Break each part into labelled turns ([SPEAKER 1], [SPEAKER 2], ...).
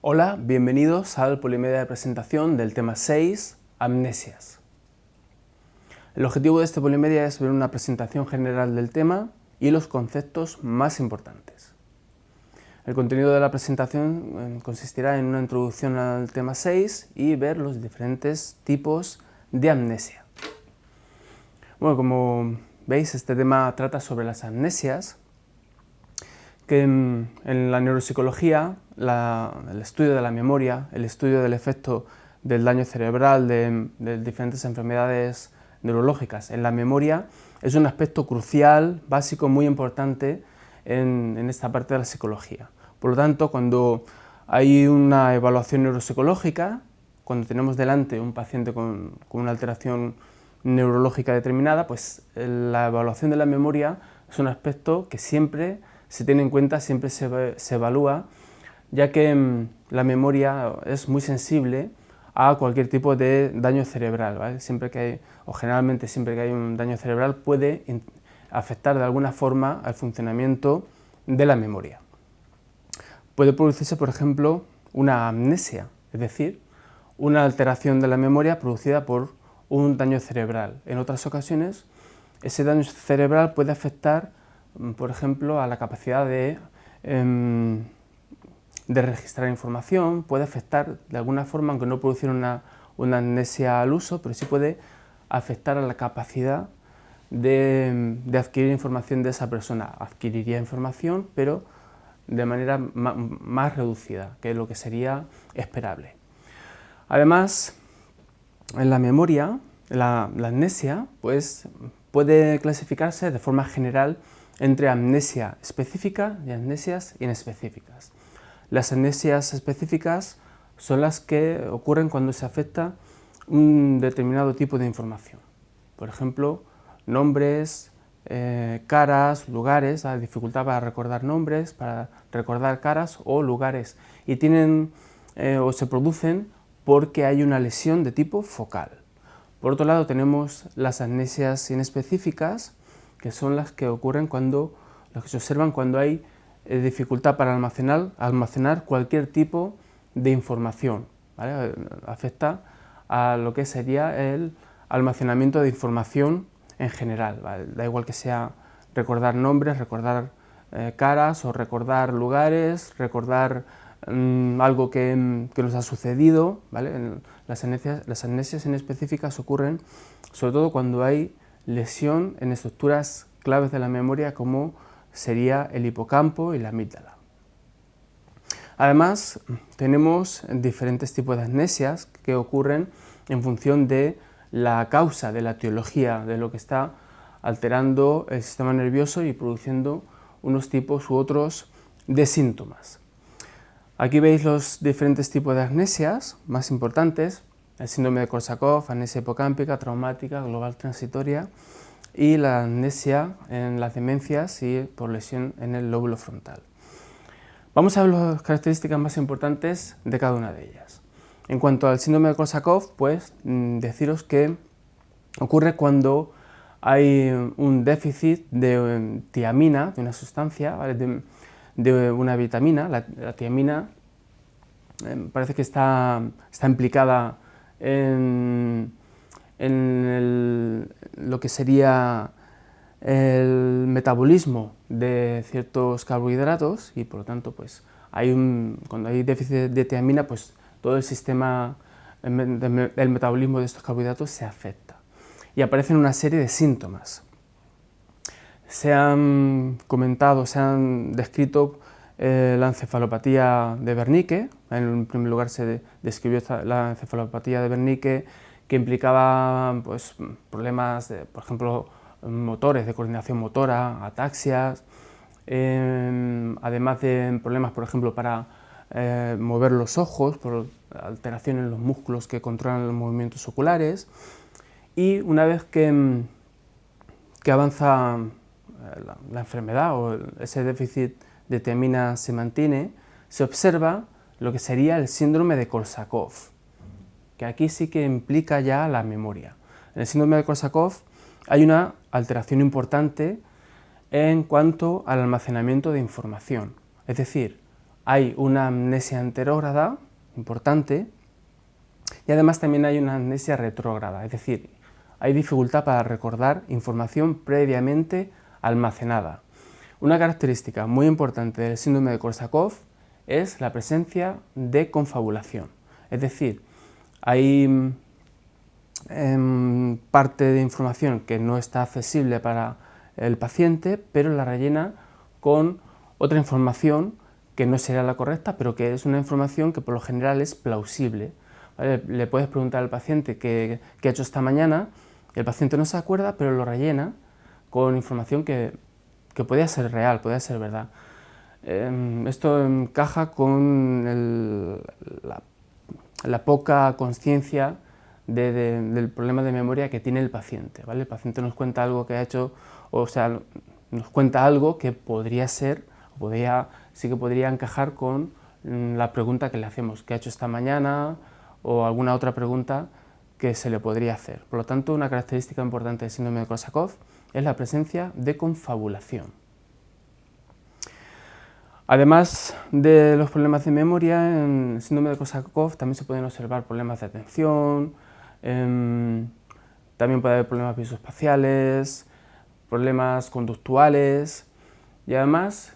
[SPEAKER 1] Hola, bienvenidos al polimedia de presentación del tema 6, amnesias. El objetivo de este polimedia es ver una presentación general del tema y los conceptos más importantes. El contenido de la presentación consistirá en una introducción al tema 6 y ver los diferentes tipos de amnesia. Bueno, como veis, este tema trata sobre las amnesias, que en la neuropsicología, el estudio de la memoria, el estudio del efecto del daño cerebral de diferentes enfermedades neurológicas en la memoria es un aspecto crucial, básico, muy importante en esta parte de la psicología. Por lo tanto, cuando hay una evaluación neuropsicológica, cuando tenemos delante un paciente con una alteración neurológica determinada, pues la evaluación de la memoria es un aspecto que siempre se tiene en cuenta, siempre se evalúa, ya que la memoria es muy sensible a cualquier tipo de daño cerebral, ¿vale? Generalmente siempre que hay un daño cerebral puede afectar de alguna forma al funcionamiento de la memoria. Puede producirse, por ejemplo, una amnesia, es decir, una alteración de la memoria producida por un daño cerebral. En otras ocasiones, ese daño cerebral puede afectar, por ejemplo, a la capacidad de registrar información, puede afectar de alguna forma, aunque no producir una amnesia al uso, pero sí puede afectar a la capacidad de adquirir información de esa persona. Adquiriría información, pero de manera más reducida, que es lo que sería esperable. Además, en la memoria, la amnesia pues, puede clasificarse de forma general entre amnesia específica y amnesias inespecíficas. Las amnesias específicas son las que ocurren cuando se afecta un determinado tipo de información. Por ejemplo, nombres, caras, lugares, hay dificultad para recordar nombres, para recordar caras o lugares, y tienen o se producen porque hay una lesión de tipo focal. Por otro lado, tenemos las amnesias inespecíficas, que son las que ocurren las que se observan cuando hay dificultad para almacenar cualquier tipo de información, ¿vale? Afecta a lo que sería el almacenamiento de información en general, ¿vale? Da igual que sea recordar nombres, recordar caras o recordar lugares, recordar algo que nos ha sucedido, ¿vale? Las amnesias inespecíficas ocurren sobre todo cuando hay lesión en estructuras claves de la memoria como sería el hipocampo y la amígdala. Además, tenemos diferentes tipos de amnesias que ocurren en función de la causa, de la etiología, de lo que está alterando el sistema nervioso y produciendo unos tipos u otros de síntomas. Aquí veis los diferentes tipos de amnesias más importantes: el síndrome de Korsakoff, amnesia hipocámpica, traumática, global transitoria, y la amnesia en las demencias y por lesión en el lóbulo frontal. Vamos a ver las características más importantes de cada una de ellas. En cuanto al síndrome de Korsakoff, pues deciros que ocurre cuando hay un déficit de tiamina, de una sustancia, ¿vale? de una vitamina. La tiamina parece que está implicada en lo que sería el metabolismo de ciertos carbohidratos, y por lo tanto pues cuando hay déficit de tiamina, pues todo el sistema del metabolismo de estos carbohidratos se afecta y aparecen una serie de síntomas. Se han descrito la encefalopatía de Wernicke. En primer lugar se describió la encefalopatía de Wernicke, que implicaba pues, problemas, por ejemplo, motores, de coordinación motora, ataxias, además de problemas, por ejemplo, para mover los ojos, por alteraciones en los músculos que controlan los movimientos oculares. Y una vez que avanza la enfermedad o ese déficit de tiamina se mantiene, se observa lo que sería el síndrome de Korsakoff, que aquí sí que implica ya la memoria. En el síndrome de Korsakoff hay una alteración importante en cuanto al almacenamiento de información, es decir, hay una amnesia anterógrada importante y además también hay una amnesia retrógrada, es decir, hay dificultad para recordar información previamente almacenada. Una característica muy importante del síndrome de Korsakoff es la presencia de confabulación, es decir, hay parte de información que no está accesible para el paciente, pero la rellena con otra información que no será la correcta, pero que es una información que por lo general es plausible. ¿Vale? Le puedes preguntar al paciente qué ha hecho esta mañana, el paciente no se acuerda, pero lo rellena con información que podía ser real, podía ser verdad. Esto encaja con la poca consciencia del problema de memoria que tiene el paciente, ¿vale? El paciente nos cuenta algo que ha hecho, o sea, nos cuenta algo que podría ser, sí que podría encajar con la pregunta que le hacemos, ¿qué ha hecho esta mañana? O alguna otra pregunta que se le podría hacer. Por lo tanto, una característica importante del síndrome de Korsakoff es la presencia de confabulación. Además de los problemas de memoria, en el síndrome de Korsakoff también se pueden observar problemas de atención, también puede haber problemas visoespaciales, problemas conductuales y además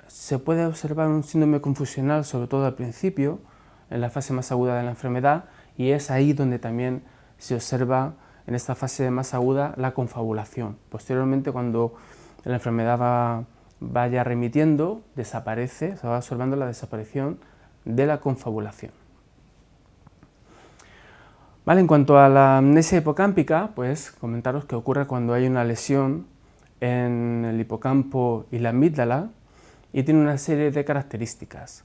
[SPEAKER 1] se puede observar un síndrome confusional, sobre todo al principio, en la fase más aguda de la enfermedad, y es ahí donde también se observa en esta fase más aguda la confabulación. Posteriormente, cuando la enfermedad vaya remitiendo, desaparece, se va observando la desaparición de la confabulación. Vale, en cuanto a la amnesia hipocámpica, pues comentaros que ocurre cuando hay una lesión en el hipocampo y la amígdala y tiene una serie de características.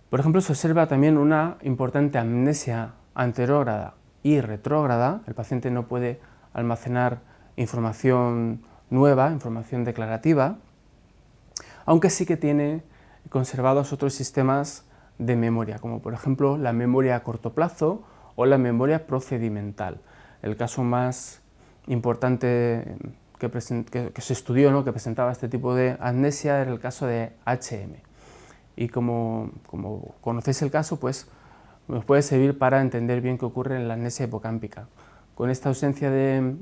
[SPEAKER 1] Por ejemplo, se observa también una importante amnesia anterógrada y retrógrada. El paciente no puede almacenar información nueva, información declarativa, aunque sí que tiene conservados otros sistemas de memoria, como por ejemplo la memoria a corto plazo o la memoria procedimental. El caso más importante que se estudió, ¿no?, que presentaba este tipo de amnesia era el caso de HM. Y como conocéis el caso, pues nos puede servir para entender bien qué ocurre en la amnesia hipocámpica. Con esta ausencia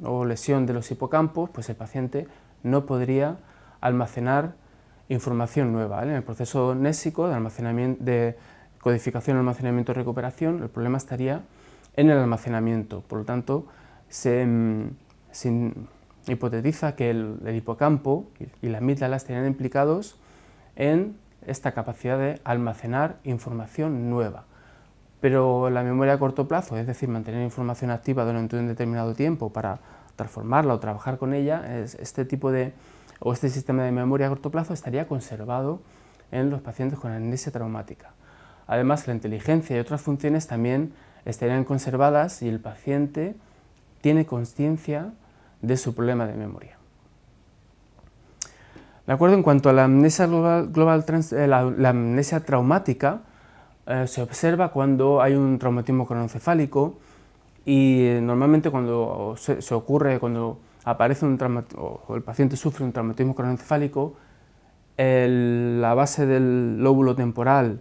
[SPEAKER 1] o lesión de los hipocampos, pues el paciente no podría almacenar información nueva, ¿vale? En el proceso mnésico de almacenamiento, de codificación, almacenamiento y recuperación, el problema estaría en el almacenamiento. Por lo tanto, se hipotetiza que el hipocampo y la amígdala estarían implicados en esta capacidad de almacenar información nueva. Pero la memoria a corto plazo, es decir, mantener información activa durante un determinado tiempo para transformarla o trabajar con ella, este sistema de memoria a corto plazo estaría conservado en los pacientes con amnesia traumática. Además, la inteligencia y otras funciones también estarían conservadas y el paciente tiene consciencia de su problema de memoria. ¿De acuerdo? En cuanto a la amnesia la amnesia traumática, se observa cuando hay un traumatismo craneoencefálico y normalmente cuando aparece o el paciente sufre un traumatismo craneoencefálico, la base del lóbulo temporal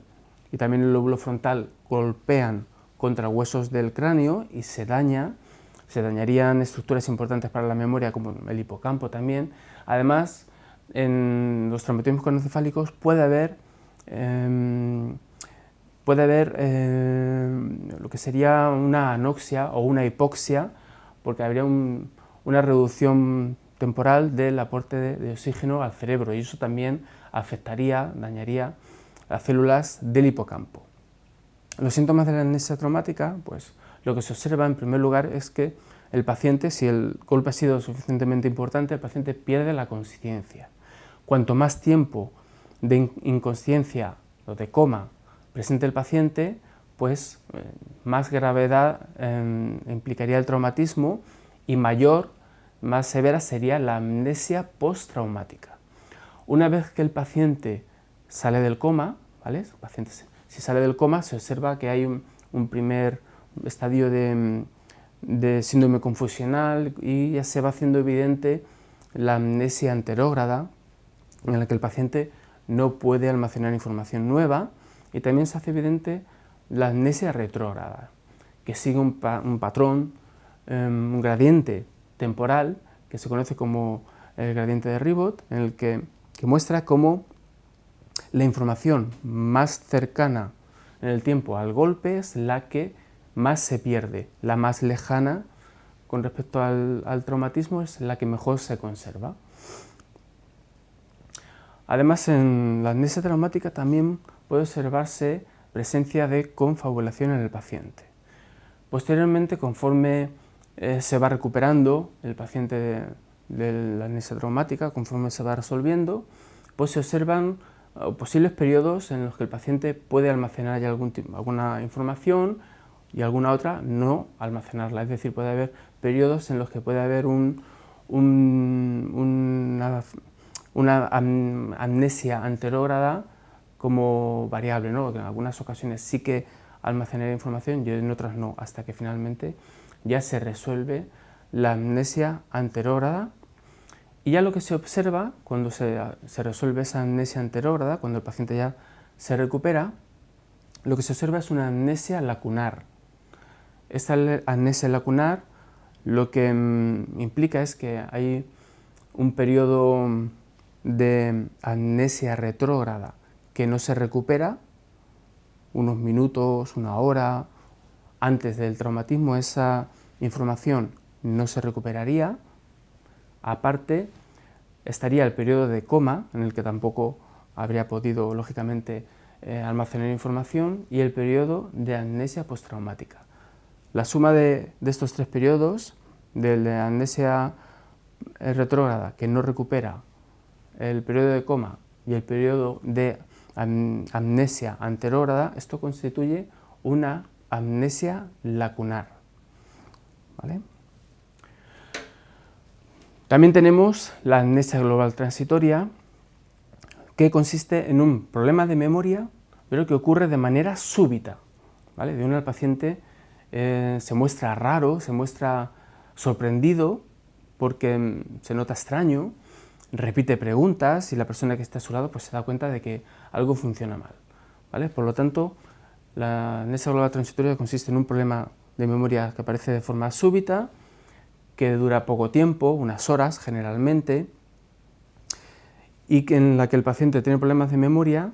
[SPEAKER 1] y también el lóbulo frontal golpean contra huesos del cráneo y se dañarían estructuras importantes para la memoria como el hipocampo también. Además, en los traumatismos craneoencefálicos puede haber lo que sería una anoxia o una hipoxia, porque habría una reducción temporal del aporte de oxígeno al cerebro y eso también dañaría las células del hipocampo. Los síntomas de la amnesia traumática, pues lo que se observa en primer lugar es que el paciente, si el golpe ha sido suficientemente importante, el paciente pierde la consciencia. Cuanto más tiempo de inconsciencia o de coma presente el paciente, pues más gravedad implicaría el traumatismo y más severa sería la amnesia postraumática. Una vez que el paciente sale del coma, ¿vale? Si sale del coma, se observa que hay un primer estadio de síndrome confusional y ya se va haciendo evidente la amnesia anterógrada, en la que el paciente no puede almacenar información nueva, y también se hace evidente la amnesia retrógrada, que sigue un patrón, un gradiente temporal que se conoce como el gradiente de Ribot, en el que muestra cómo la información más cercana en el tiempo al golpe es la que más se pierde, la más lejana con respecto al traumatismo es la que mejor se conserva. Además, en la amnesia traumática también puede observarse presencia de confabulación en el paciente. Posteriormente, conforme se va recuperando el paciente de la amnesia traumática, conforme se va resolviendo, pues se observan posibles periodos en los que el paciente puede almacenar ya alguna información y alguna otra no almacenarla. Es decir, puede haber periodos en los que puede haber una amnesia anterógrada como variable, ¿no? Que en algunas ocasiones sí que almacenar información y en otras no, hasta que finalmente ya se resuelve la amnesia anterógrada. Y ya lo que se observa cuando se resuelve esa amnesia anterógrada, cuando el paciente ya se recupera, lo que se observa es una amnesia lacunar. Esta amnesia lacunar lo que implica es que hay un periodo de amnesia retrógrada que no se recupera, unos minutos, una hora antes del traumatismo, esa información no se recuperaría. Aparte, estaría el periodo de coma, en el que tampoco habría podido, lógicamente, almacenar información, y el periodo de amnesia postraumática. La suma de estos tres periodos, de la amnesia retrógrada que no recupera, el periodo de coma y el periodo de amnesia anterógrada, esto constituye una amnesia lacunar, ¿vale? También tenemos la amnesia global transitoria, que consiste en un problema de memoria, pero que ocurre de manera súbita, ¿vale? De uno el paciente se muestra raro, se muestra sorprendido porque se nota extraño, repite preguntas y la persona que está a su lado pues se da cuenta de que algo funciona mal, ¿vale? Por lo tanto, la amnesia global transitoria consiste en un problema de memoria que aparece de forma súbita, que dura poco tiempo, unas horas generalmente, y en la que el paciente tiene problemas de memoria,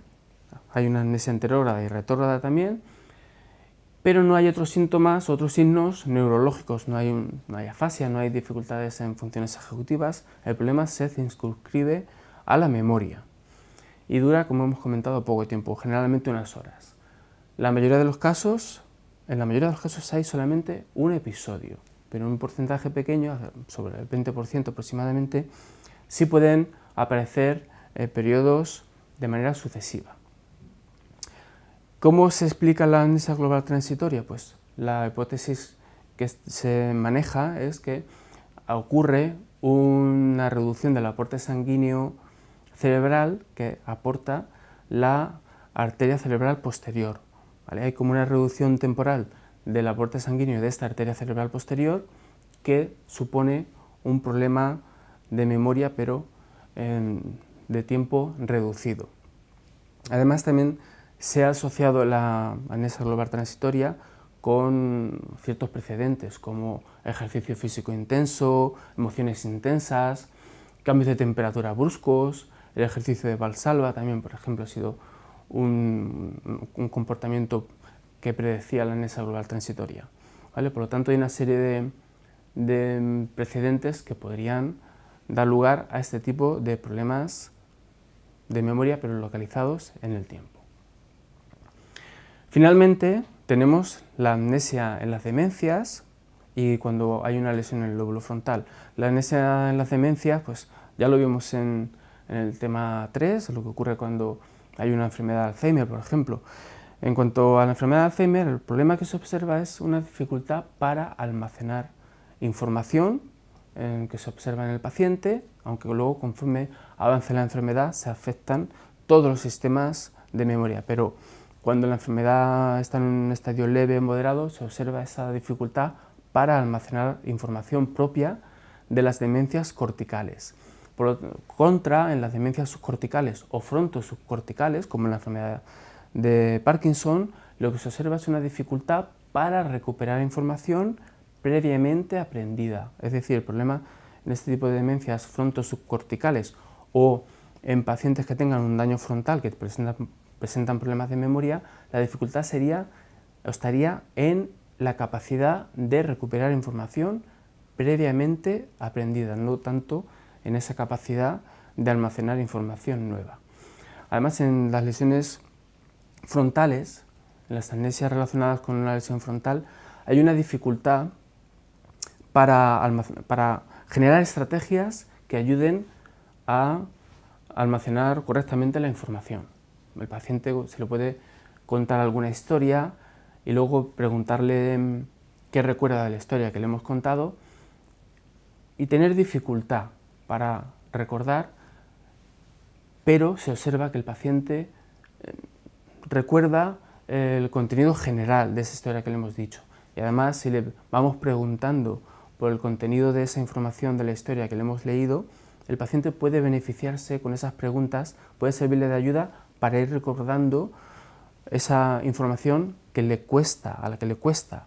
[SPEAKER 1] hay una amnesia anterógrada y retrógrada también, pero no hay otros síntomas, otros signos neurológicos, no hay afasia, no hay dificultades en funciones ejecutivas, el problema se circunscribe a la memoria y dura, como hemos comentado, poco tiempo, generalmente unas horas. En la mayoría de los casos hay solamente un episodio, pero en un porcentaje pequeño, sobre el 20% aproximadamente, sí pueden aparecer periodos de manera sucesiva. ¿Cómo se explica la amnesia global transitoria? Pues la hipótesis que se maneja es que ocurre una reducción del aporte sanguíneo cerebral que aporta la arteria cerebral posterior, ¿vale? Hay como una reducción temporal del aporte sanguíneo de esta arteria cerebral posterior que supone un problema de memoria, pero de tiempo reducido. Además, también se ha asociado la amnesia global transitoria con ciertos precedentes, como ejercicio físico intenso, emociones intensas, cambios de temperatura bruscos. El ejercicio de Valsalva también, por ejemplo, ha sido un comportamiento que predecía la amnesia global transitoria, ¿vale? Por lo tanto, hay una serie de precedentes que podrían dar lugar a este tipo de problemas de memoria, pero localizados en el tiempo. Finalmente, tenemos la amnesia en las demencias y cuando hay una lesión en el lóbulo frontal. La amnesia en las demencias, pues ya lo vimos en el tema 3, lo que ocurre cuando hay una enfermedad de Alzheimer, por ejemplo. En cuanto a la enfermedad de Alzheimer, el problema que se observa es una dificultad para almacenar información que se observa en el paciente, aunque luego conforme avance la enfermedad se afectan todos los sistemas de memoria, pero cuando la enfermedad está en un estadio leve o moderado se observa esa dificultad para almacenar información propia de las demencias corticales. Contra, en las demencias subcorticales o frontosubcorticales, como en la enfermedad de Parkinson, lo que se observa es una dificultad para recuperar información previamente aprendida. Es decir, el problema en este tipo de demencias frontosubcorticales o en pacientes que tengan un daño frontal que presentan problemas de memoria, la dificultad estaría en la capacidad de recuperar información previamente aprendida, no tanto en esa capacidad de almacenar información nueva. Además, en las lesiones frontales, en las amnesias relacionadas con una lesión frontal, hay una dificultad para generar estrategias que ayuden a almacenar correctamente la información. El paciente se le puede contar alguna historia y luego preguntarle qué recuerda de la historia que le hemos contado y tener dificultad para recordar, pero se observa que el paciente recuerda el contenido general de esa historia que le hemos dicho. Y además, si le vamos preguntando por el contenido de esa información de la historia que le hemos leído, el paciente puede beneficiarse con esas preguntas, puede servirle de ayuda para ir recordando esa información que a la que le cuesta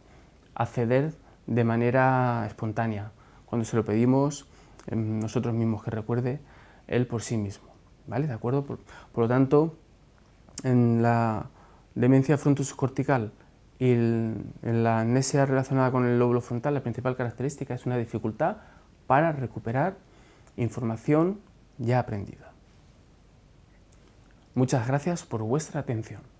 [SPEAKER 1] acceder de manera espontánea, cuando se lo pedimos nosotros mismos que recuerde él por sí mismo, ¿vale? ¿De acuerdo? Por lo tanto, en la demencia frontosubcortical y en la amnesia relacionada con el lóbulo frontal, la principal característica es una dificultad para recuperar información ya aprendida. Muchas gracias por vuestra atención.